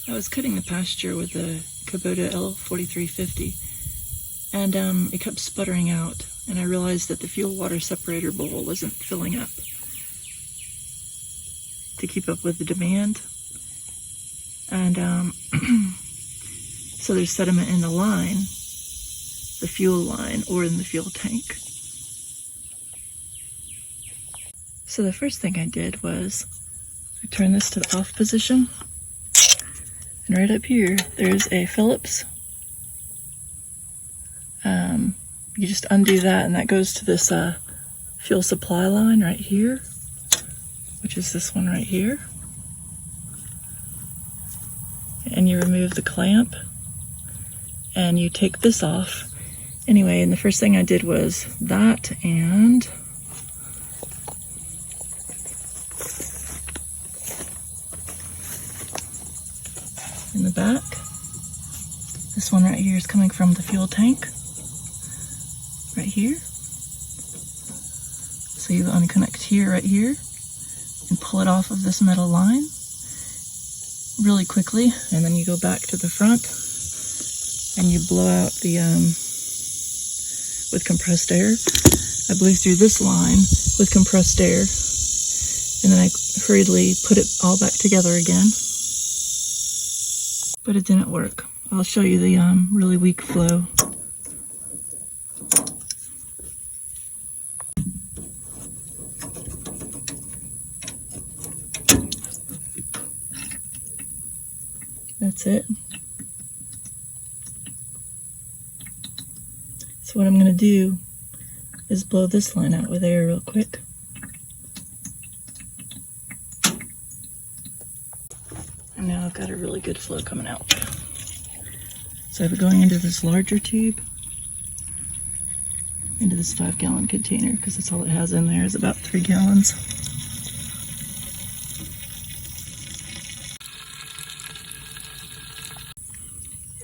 I was cutting the pasture with the Kubota L4350, and it kept sputtering out, and I realized that the fuel water separator bowl wasn't filling up to keep up with the demand. And so there's sediment in the line, the fuel line, or in the fuel tank. So the first thing I did was I turned this to the off position, and right up here there's a Phillips. You just undo that, and that goes to this fuel supply line right here, which is this one right here. And you remove the clamp, and you take this off. Anyway, and the first thing I did was that, and in the back, this one right here is coming from the fuel tank, right here. So you unconnect here, right here, and pull it off of this metal line really quickly, and then you go back to the front and you blow out the with compressed air. I blew through this line with compressed air, and then I hurriedly put it all back together again, but it didn't work. I'll show you the really weak flow. That's it. So what I'm going to do is blow this line out with air real quick. And now I've got a really good flow coming out. So I've been going into this larger tube, into this 5-gallon container, because that's all it has in there is about 3 gallons.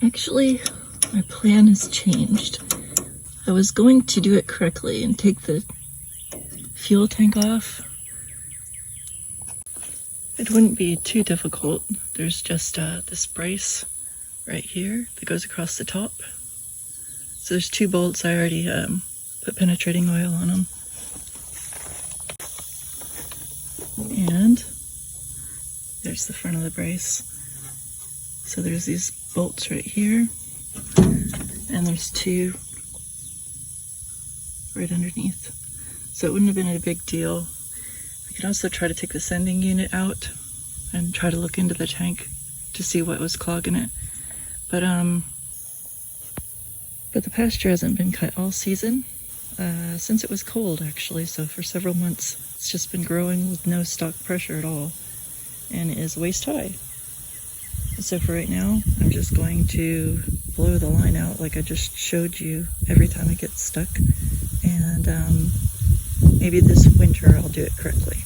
Actually, my plan has changed. I was going to do it correctly and take the fuel tank off. It wouldn't be too difficult. There's just this brace right here that goes across the top. So there's 2 bolts. I already put penetrating oil on them. And there's the front of the brace. So there's these bolts right here, and there's 2 right underneath. So it wouldn't have been a big deal. I could also try to take the sending unit out and try to look into the tank to see what was clogging it. But the pasture hasn't been cut all season, since it was cold actually, so for several months it's just been growing with no stock pressure at all, and it is waist high. So for right now, I'm just going to blow the line out like I just showed you every time it gets stuck, and maybe this winter I'll do it correctly.